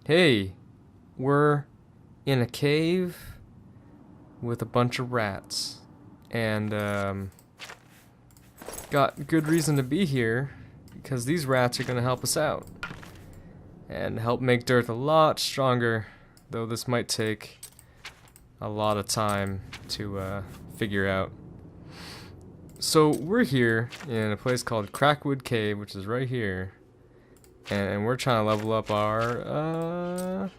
Hey, we're in a cave with a bunch of rats, and got good reason to be here because these rats are gonna help us out and help make dirt a lot stronger, though this might take a lot of time to figure out. So we're here in a place called Crackwood Cave, which is right here, and we're trying to level up our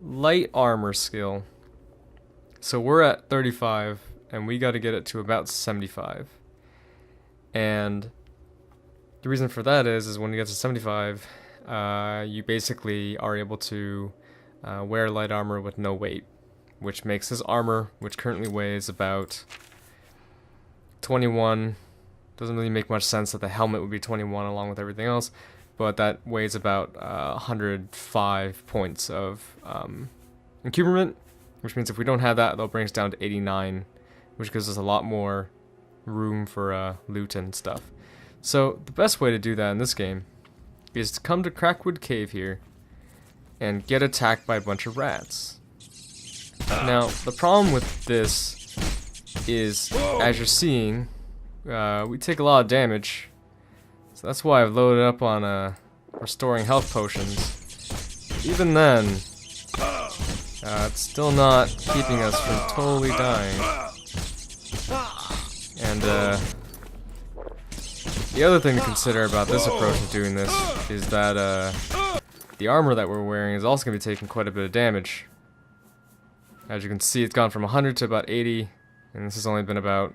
light armor skill. So we're at 35 and we got to get it to about 75. And the reason for that is when you get to 75, you basically are able to wear light armor with no weight, which makes this armor, which currently weighs about 21, doesn't really make much sense that the helmet would be 21 along with everything else, but that weighs about 105 points of incubement, which means if we don't have that, that'll bring us down to 89, which gives us a lot more room for loot and stuff. So the best way to do that in this game is to come to Crackwood Cave here and get attacked by a bunch of rats. Now, the problem with this is, as you're seeing, we take a lot of damage, so that's why I've loaded up on restoring health potions. Even then, it's still not keeping us from totally dying. And the other thing to consider about this approach of doing this is that the armor that we're wearing is also going to be taking quite a bit of damage. As you can see, it's gone from 100 to about 80, and this has only been about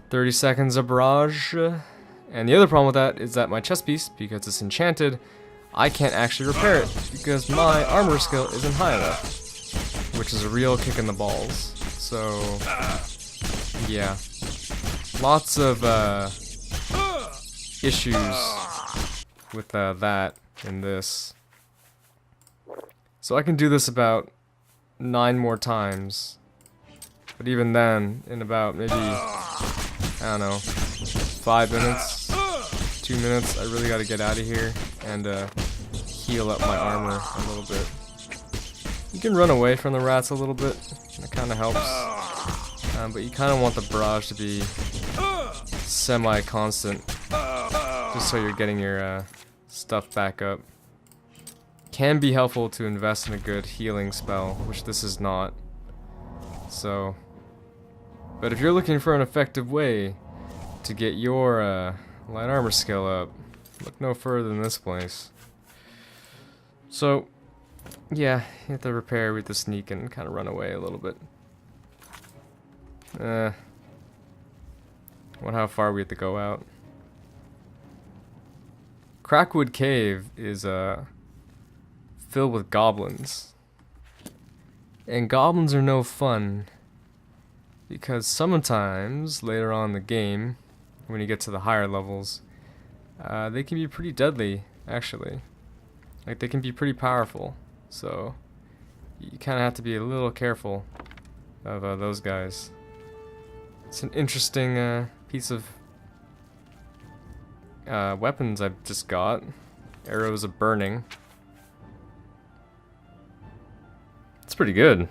30 seconds of barrage. And the other problem with that is that my chest piece, because it's enchanted, I can't actually repair it because my armor skill isn't high enough, which is a real kick in the balls. So yeah, lots of issues with that in this. So I can do this about 9 more times, but even then, in about maybe, I don't know, 5 minutes, 2 minutes, I really gotta get out of here and heal up my armor a little bit. You can run away from the rats a little bit, that kinda helps, but you kinda want the barrage to be semi-constant, just so you're getting your stuff back up. Can be helpful to invest in a good healing spell, which this is not. So, but if you're looking for an effective way to get your light armor skill up, look no further than this place. So, yeah, you have to repair with the sneak and kind of run away a little bit. Wonder how far we have to go out. Crackwood Cave is filled with goblins. And goblins are no fun, because sometimes later on in the game, when you get to the higher levels, they can be pretty deadly, actually. Like, they can be pretty powerful, so you kind of have to be a little careful of those guys. It's an interesting piece of weapons I've just got. Arrows of burning. It's pretty good,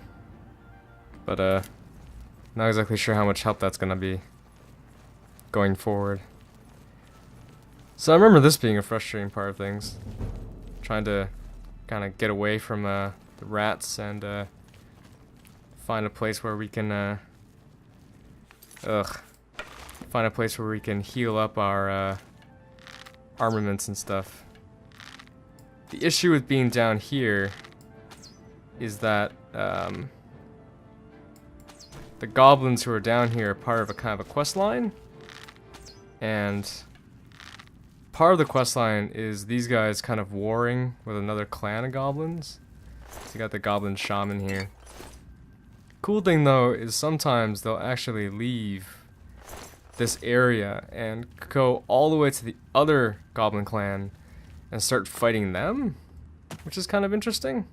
but not exactly sure how much help that's gonna be going forward. So I remember this being a frustrating part of things, trying to kind of get away from the rats and find a place where we can find a place where we can heal up our armaments and stuff. The issue with being down here is that the goblins who are down here are part of a kind of a quest line, and part of the quest line is these guys kind of warring with another clan of goblins. So you got the goblin shaman here. Cool thing though is sometimes they'll actually leave this area and go all the way to the other goblin clan and start fighting them, which is kind of interesting.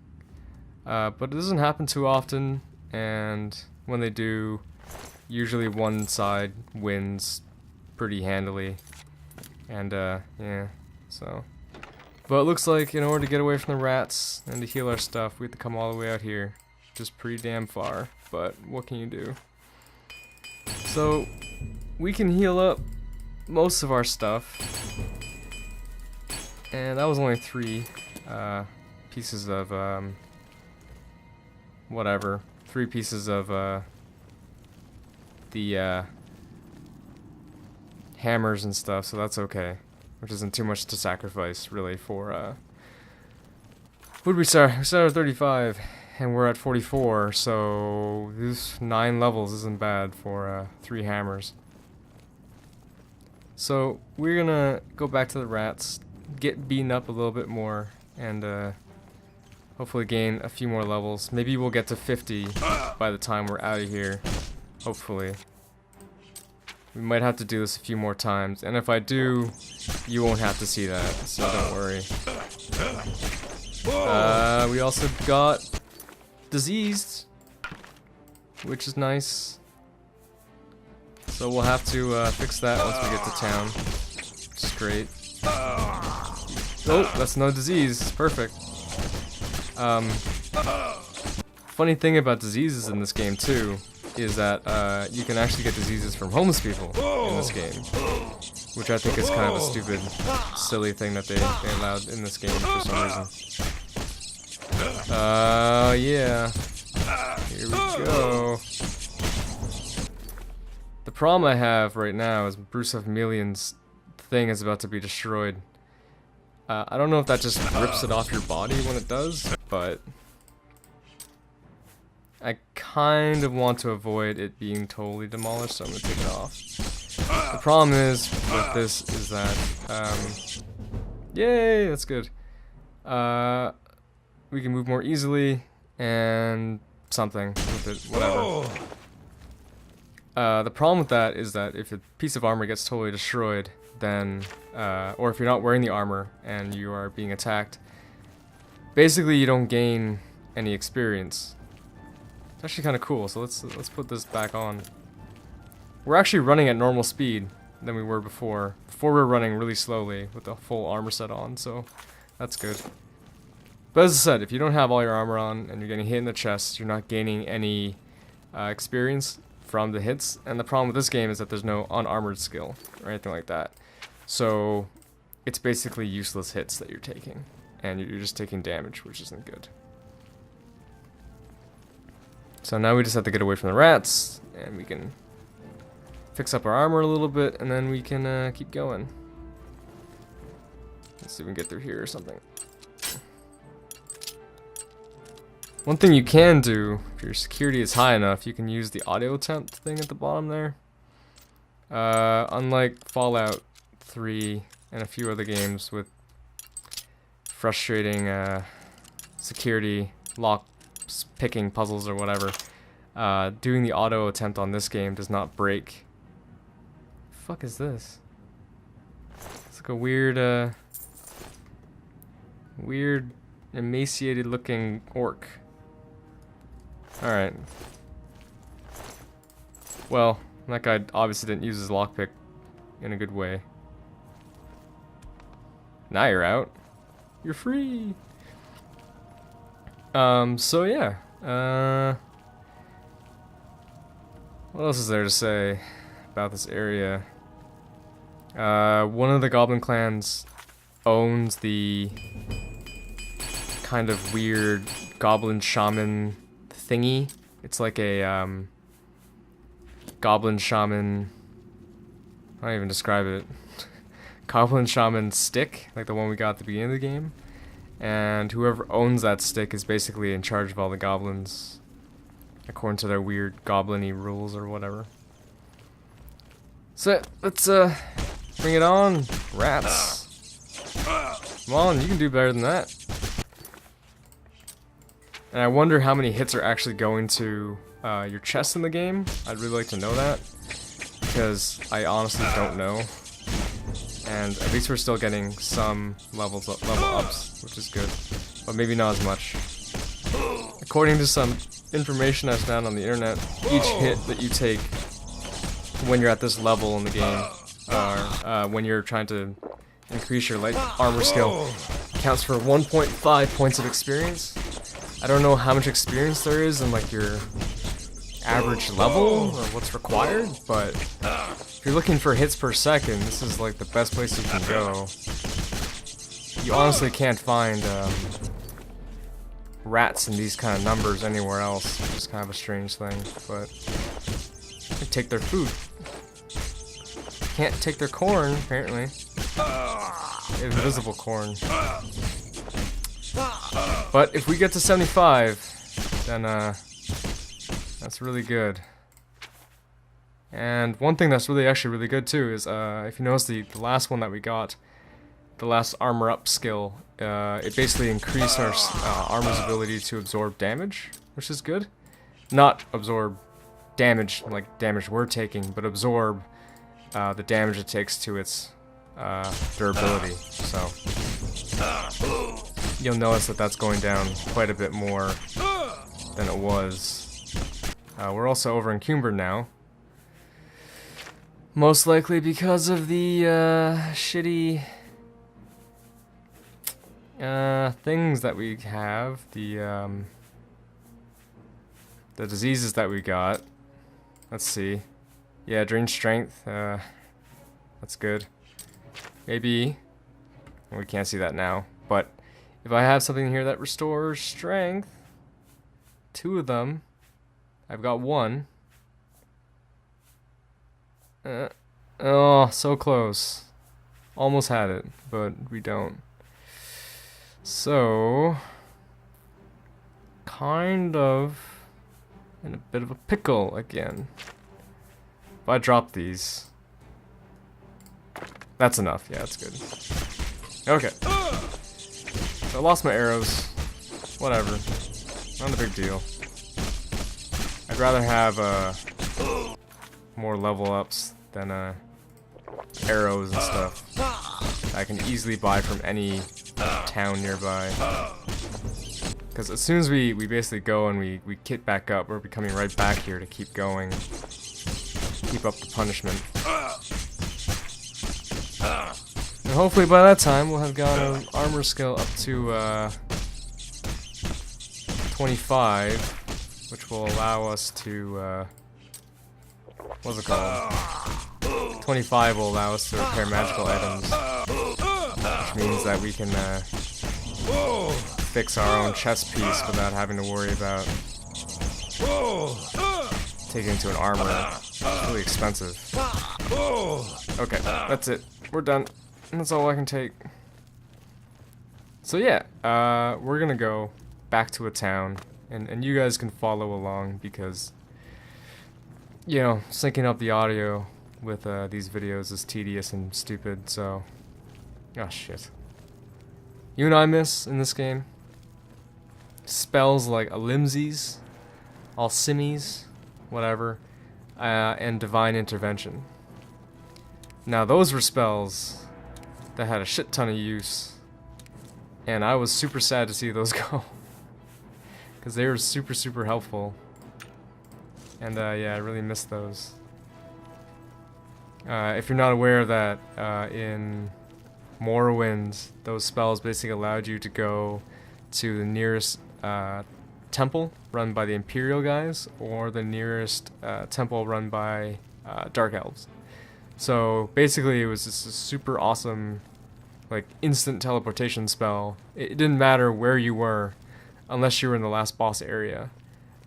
But it doesn't happen too often, and when they do, usually one side wins pretty handily. And yeah, so But it looks like in order to get away from the rats and to heal our stuff, we have to come all the way out here. Just pretty damn far, but what can you do? So, we can heal up most of our stuff. And that was only 3 pieces of, whatever. 3 pieces of, the, hammers and stuff, so that's okay. Which isn't too much to sacrifice, really, for, what did we start? We started at 35, and we're at 44, so this 9 levels isn't bad for, 3 hammers. So, we're gonna go back to the rats, get beaten up a little bit more, and, hopefully gain a few more levels. Maybe we'll get to 50 by the time we're out of here. Hopefully. We might have to do this a few more times, and if I do, you won't have to see that, so don't worry. We also got diseased, which is nice. So we'll have to fix that once we get to town. Which is great. Oh, that's no disease. Perfect. Funny thing about diseases in this game too is that you can actually get diseases from homeless people in this game, which I think is kind of a stupid, silly thing that they allowed in this game for some reason. Yeah. Here we go. The problem I have right now is Bruce of Million's thing is about to be destroyed. I don't know if that just rips it off your body when it does, but I kind of want to avoid it being totally demolished, so I'm going to take it off. The problem is with this is that, yay, that's good. We can move more easily and something with it, whatever. The problem with that is that if a piece of armor gets totally destroyed, then, or if you're not wearing the armor and you are being attacked, basically you don't gain any experience. It's actually kind of cool, so let's put this back on. We're actually running at normal speed than we were before. Before we were running really slowly with the full armor set on, so that's good. But as I said, if you don't have all your armor on and you're getting hit in the chest, you're not gaining any experience from the hits. And the problem with this game is that there's no unarmored skill or anything like that. So it's basically useless hits that you're taking, and you're just taking damage, which isn't good. So now we just have to get away from the rats, and we can fix up our armor a little bit, and then we can keep going. Let's see if we can get through here or something. One thing you can do, if your security is high enough, you can use the audio temp thing at the bottom there. Unlike Fallout 3 and a few other games with frustrating security lock picking puzzles or whatever, doing the auto attempt on this game does not break. The fuck is this? It's like a weird weird emaciated looking orc. Alright. Well, that guy obviously didn't use his lockpick in a good way. Now you're out. You're free! So yeah. What else is there to say about this area? One of the goblin clans owns the kind of weird goblin shaman thingy. It's like a goblin shaman, I don't even describe it. Goblin shaman stick, like the one we got at the beginning of the game. And whoever owns that stick is basically in charge of all the goblins, according to their weird goblin-y rules or whatever. So let's bring it on, rats. Come on, you can do better than that. And I wonder how many hits are actually going to your chest in the game. I'd really like to know that, because I honestly don't know. And at least we're still getting some level ups, which is good, but maybe not as much. According to some information I've found on the internet, each hit that you take when you're at this level in the game, or when you're trying to increase your light armor skill, counts for 1.5 points of experience. I don't know how much experience there is in like your average level or what's required, but if you're looking for hits per second, this is like the best place you can go. You honestly can't find rats in these kind of numbers anywhere else, which is kind of a strange thing, but you can take their food. Can't take their corn, apparently. Invisible corn. But if we get to 75, then that's really good. And one thing that's actually really good too is if you notice the last one that we got, the last armor up skill, it basically increased our armor's ability to absorb damage, which is good. Not absorb damage like damage we're taking, but absorb the damage it takes to its durability. So you'll notice that that's going down quite a bit more than it was. We're also over encumbered now. Most likely because of the shitty things that we have, the diseases that we got. Let's see. Yeah, drain strength. That's good. Maybe. We can't see that now. But if I have something here that restores strength, 2 of them. I've got 1. Oh, so close. Almost had it, but we don't. So, kind of in a bit of a pickle again. If I drop these, that's enough. Yeah, that's good. Okay. So I lost my arrows. Whatever. Not a big deal. I'd rather have more level ups than arrows and stuff I can easily buy from any town nearby. Because as soon as we basically go and we kit back up, we're coming right back here to keep going. Keep up the punishment. And hopefully by that time we'll have got an armor skill up to 25, which will allow us to what's it called? 25 will allow us to repair magical items, which means that we can fix our own chest piece without having to worry about taking it to an armor. It's really expensive. Okay, that's it. We're done. That's all I can take. So yeah, we're gonna go back to a town, and you guys can follow along because, you know, syncing up the audio with these videos is tedious and stupid, so... Oh shit. You know what I miss in this game? Spells like Alimsies, Alcimies, whatever, and Divine Intervention. Now those were spells that had a shit ton of use, and I was super sad to see those go. Because they were super helpful. And yeah, I really miss those. If you're not aware of that, in Morrowind, those spells basically allowed you to go to the nearest temple run by the Imperial guys, or the nearest temple run by Dark Elves. So basically it was just a super awesome, like, instant teleportation spell. It didn't matter where you were, unless you were in the last boss area,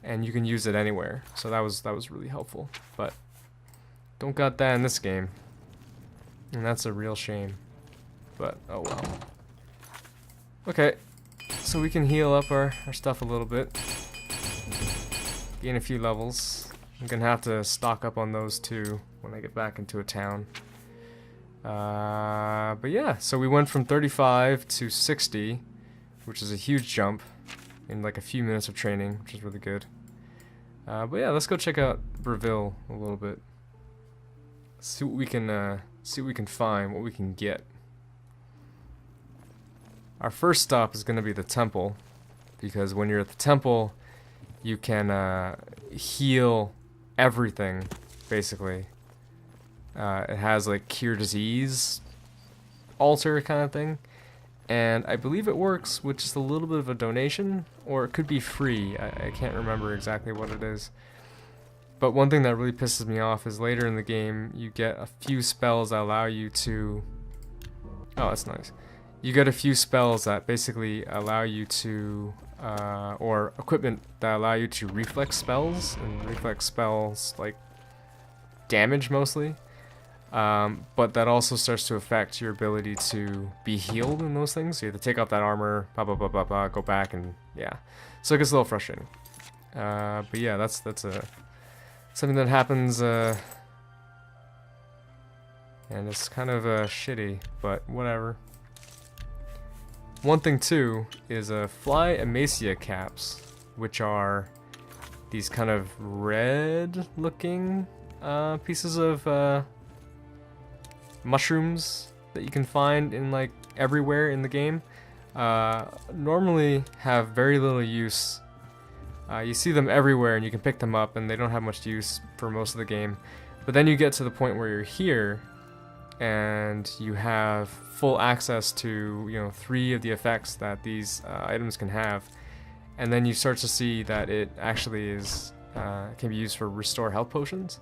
and you can use it anywhere. So that was really helpful. But don't got that in this game, and that's a real shame. But oh well. Okay, so we can heal up our stuff a little bit, gain a few levels. I'm gonna have to stock up on those too when I get back into a town. But yeah, so we went from 35 to 60, which is a huge jump in like a few minutes of training, which is really good. But yeah, let's go check out Breville a little bit. See what we can find, what we can get. Our first stop is going to be the temple, because when you're at the temple, you can heal everything, basically. It has like cure disease altar kind of thing, And I believe it works with just a little bit of a donation, or it could be free. I can't remember exactly what it is. But one thing that really pisses me off is later in the game, you get a few spells that allow you to... Oh, that's nice. You get a few spells that basically allow you to... or equipment that allow you to reflex spells, and reflex spells, like, damage mostly. But that also starts to affect your ability to be healed in those things. So you have to take off that armor, blah blah blah blah blah, go back, and yeah. So it gets a little frustrating. But yeah, that's something that happens, and it's kind of shitty, but whatever. One thing too is fly Amacia caps, which are these kind of red-looking pieces of mushrooms that you can find in like everywhere in the game. Normally have very little use. You see them everywhere and you can pick them up, and they don't have much use for most of the game. But then you get to the point where you're here and you have full access to, you know, 3 of the effects that these items can have, and then you start to see that it actually is can be used for restore health potions,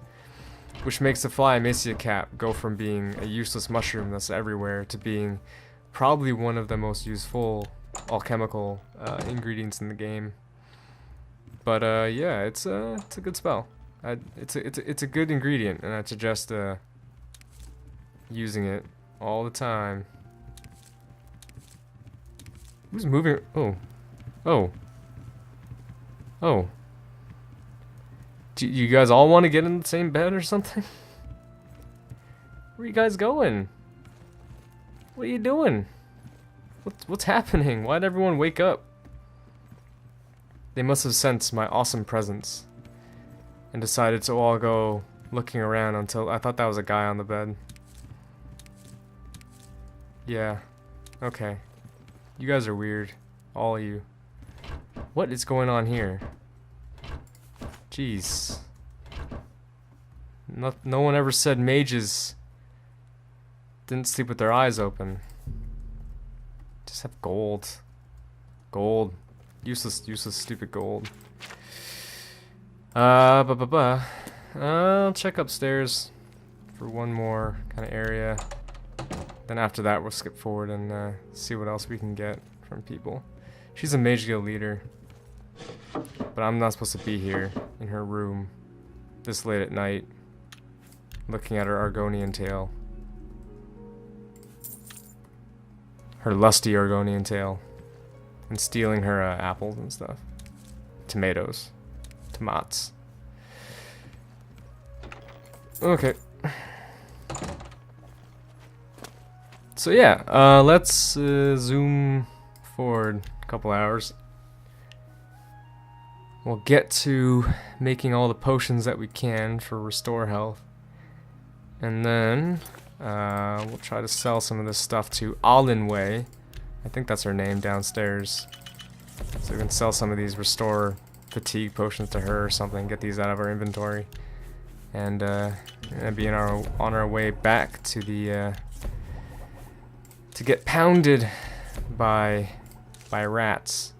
which makes the fly Amacia cap go from being a useless mushroom that's everywhere to being probably one of the most useful alchemical ingredients in the game. But yeah, it's a good spell. It's a good ingredient, and I suggest using it all the time. Who's moving? Oh. Do you guys all want to get in the same bed or something? Where are you guys going? What are you doing? What's happening? Why'd everyone wake up? They must have sensed my awesome presence and decided to all go looking around until I thought that was a guy on the bed. Yeah. Okay. You guys are weird. All of you. What is going on here? Jeez. No one ever said mages didn't sleep with their eyes open. Just have gold. Gold. Useless, stupid gold. I'll check upstairs for one more kind of area. Then after that, we'll skip forward and see what else we can get from people. She's a mage guild leader, but I'm not supposed to be here in her room this late at night, looking at her Argonian tail. Her lusty Argonian tail. And stealing her apples and stuff. Tomatoes. Tomats. Okay. So yeah, let's zoom forward a couple hours. We'll get to making all the potions that we can for restore health. And then we'll try to sell some of this stuff to Alinway. I think that's her name downstairs. So we can sell some of these restore fatigue potions to her or something, get these out of our inventory. And be on our way back to the to get pounded by rats.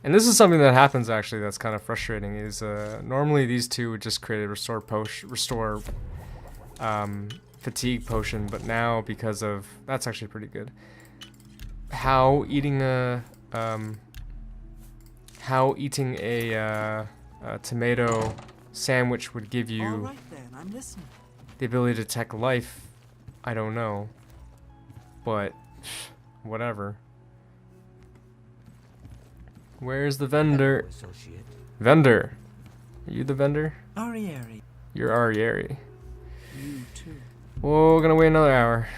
And this is something that happens actually that's kind of frustrating, is normally these two would just create a restore fatigue potion, but now because of that's actually pretty good. How eating a tomato sandwich would give you right, then, I'm listening. The ability to detect life, I don't know, but whatever. Where's the vendor? Vendor, are you the vendor? Arieri. You're Arieri. You too. Whoa, we're gonna wait another hour.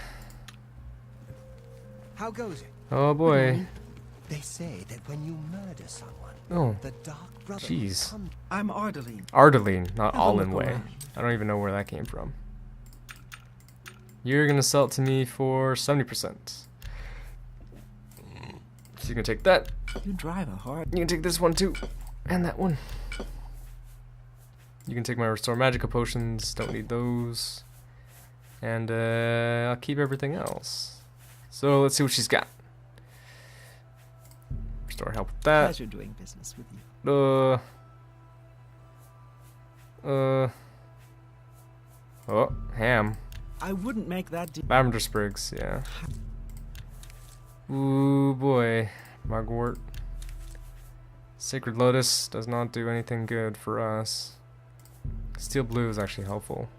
How goes it? Oh boy. They say that when you murder someone, Oh, the Dark Brother jeez. comes. I'm Ardeline. Ardeline, not Have a look Alinway. around. I don't even know where that came from. You're gonna sell it to me for 70%. So you can take that. You drive a hard. You can take this one too. And that one. You can take my restore magica potions. Don't need those. And I'll keep everything else. So let's see what she's got. Restore help with that. Pleasure doing business with you. Oh, ham. I wouldn't make that deal. Lavender sprigs, yeah. Ooh boy, mugwort. Sacred lotus does not do anything good for us. Steel blue is actually helpful.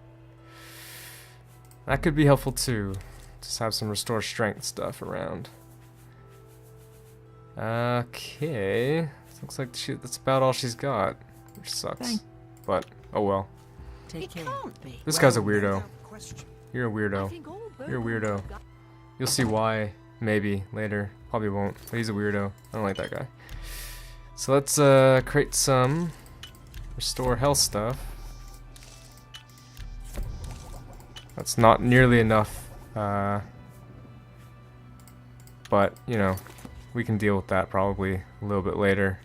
That could be helpful too. Just have some restore strength stuff around. Okay. Looks like that's about all she's got, which sucks. But oh well. Take care. This guy's a Well, weirdo. without question. You're a weirdo. You're a weirdo. You'll see why, maybe, later. Probably won't, but he's a weirdo. I don't like that guy. So let's create some restore health stuff. That's not nearly enough, but, you know, we can deal with that probably a little bit later.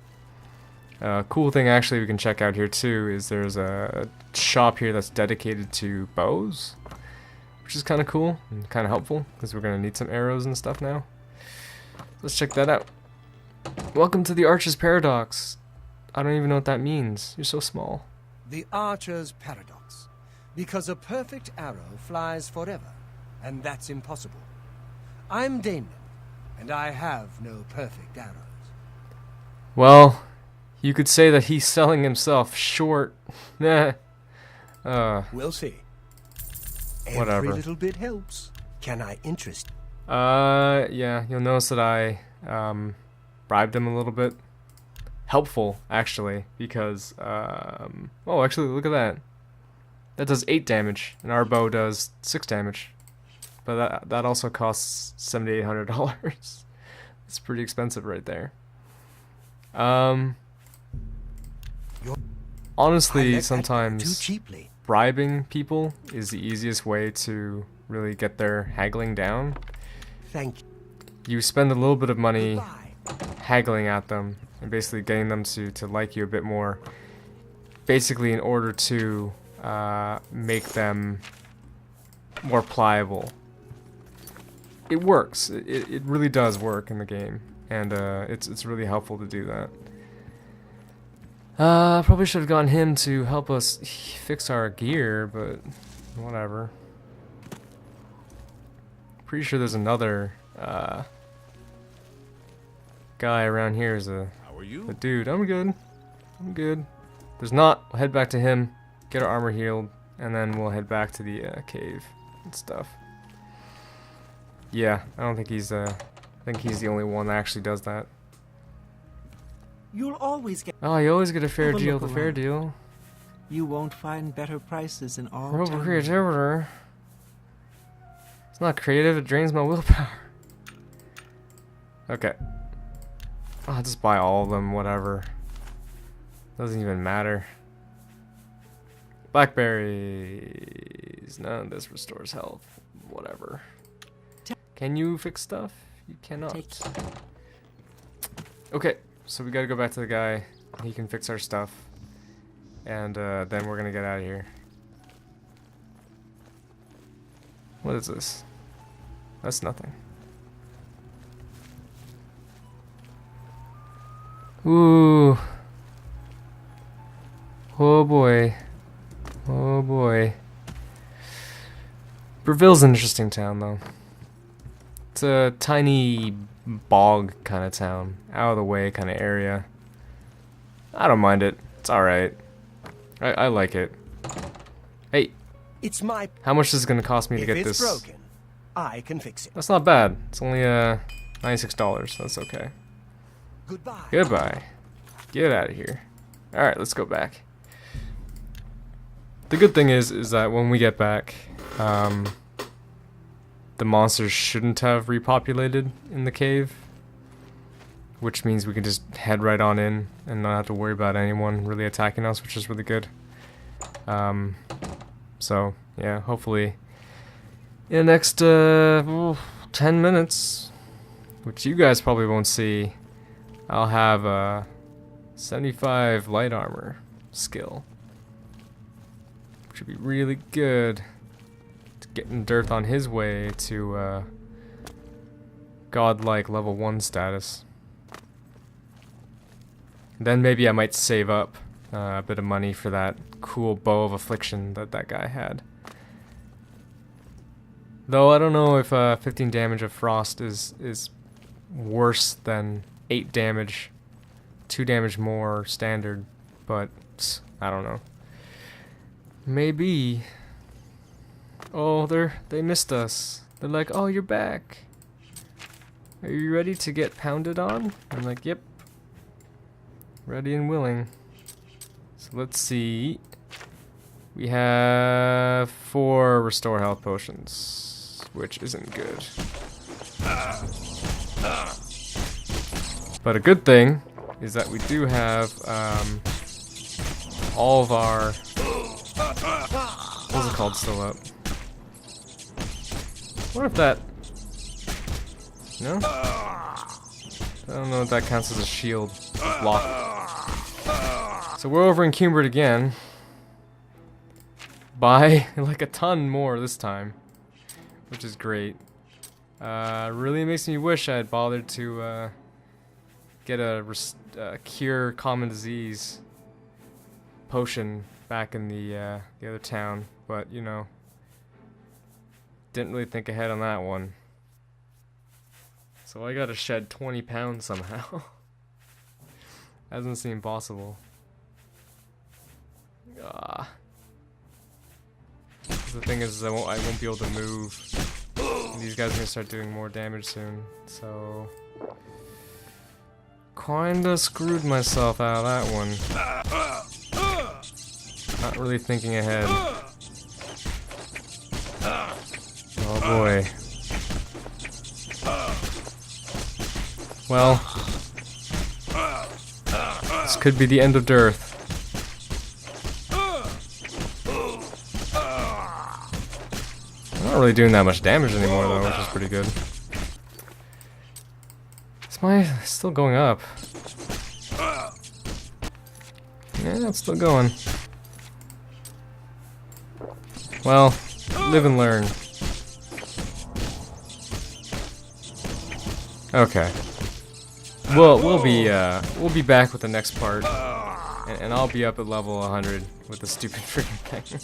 Cool thing actually we can check out here too is there's a shop here that's dedicated to bows, which is kind of cool and kind of helpful because we're gonna need some arrows and stuff now. Let's check that out. Welcome to the Archer's Paradox. I don't even know what that means. You're so small. The Archer's Paradox. Because a perfect arrow flies forever, and that's impossible. I'm Damon, and I have no perfect arrows. Well, you could say that he's selling himself short. Nah. We'll see. Whatever. Every little bit helps. Can I interest? Yeah, you'll notice that I, bribed him a little bit. Helpful, actually, because, oh, actually, look at that. That does 8 damage, and our bow does 6 damage. But that also costs $7,800. It's pretty expensive right there. Honestly, sometimes too cheaply. bribing people is the easiest way to really get their haggling down. Thank you. You spend a little bit of money Goodbye. haggling at them and basically getting them to like you a bit more, basically in order to make them more pliable. It works. It really does work in the game, and it's really helpful to do that. Probably should have gotten him to help us fix our gear, but whatever. Pretty sure there's another guy around here is a dude. I'm good. I'm good. There's not. We'll head back to him, get our armor healed, and then we'll head back to the cave and stuff. Yeah, I don't think he's I think he's the only one that actually does that. You'll always get. Oh, you always get a fair Have a deal. look The fair around. deal. You won't find better prices in all Rope town. creativity. It's not creative. It drains my willpower. Okay. I'll just buy all of them. Whatever. Doesn't even matter. Blackberries. None of this restores health. Whatever. Can you fix stuff? You cannot. Take. Okay, so we gotta go back to the guy. He can fix our stuff. And then we're gonna get out of here. What is this? That's nothing. Ooh. Oh boy. Oh boy. Breville's an interesting town though. It's a tiny bog kind of town, out of the way kind of area. I don't mind it. It's alright. I like it. Hey, It's my. how much is it going to cost me to If get it's this? broken, I can fix it. That's not bad. It's only $96. That's okay. Goodbye. Goodbye. Get out of here. Alright, let's go back. The good thing is that when we get back, the monsters shouldn't have repopulated in the cave, which means we can just head right on in and not have to worry about anyone really attacking us, which is really good. So yeah, hopefully in the next 10 minutes, which you guys probably won't see, I'll have 75 light armor skill, which would be really good. Getting dirt on his way to godlike level 1 status. Then maybe I might save up a bit of money for that cool bow of affliction that that guy had. Though I don't know if 15 damage of frost is worse than 8 damage, 2 damage more standard, but I don't know. Maybe. Oh, they missed us. They're like, oh, you're back. Are you ready to get pounded on? I'm like, yep. Ready and willing. So let's see. We have 4 restore health potions, which isn't good. But a good thing is that we do have all of our, what's it called, still up. I wonder if that, no? I don't know if that counts as a shield block. So we're over encumbered again. By like a ton more this time, which is great. Really makes me wish I had bothered to get a cure common disease potion back in the other town, but you know, didn't really think ahead on that one. So I gotta shed 20 pounds somehow. Hasn't seemed possible. The thing is, I won't be able to move. And these guys are gonna start doing more damage soon, so kinda screwed myself out of that one. Not really thinking ahead. Oh boy. Well, this could be the end of dearth. I'm not really doing that much damage anymore though, which is pretty good. Is my still going up? Yeah, it's still going. Well, live and learn. Okay. We'll be back with the next part, and I'll be up at level 100 with the stupid freaking thing.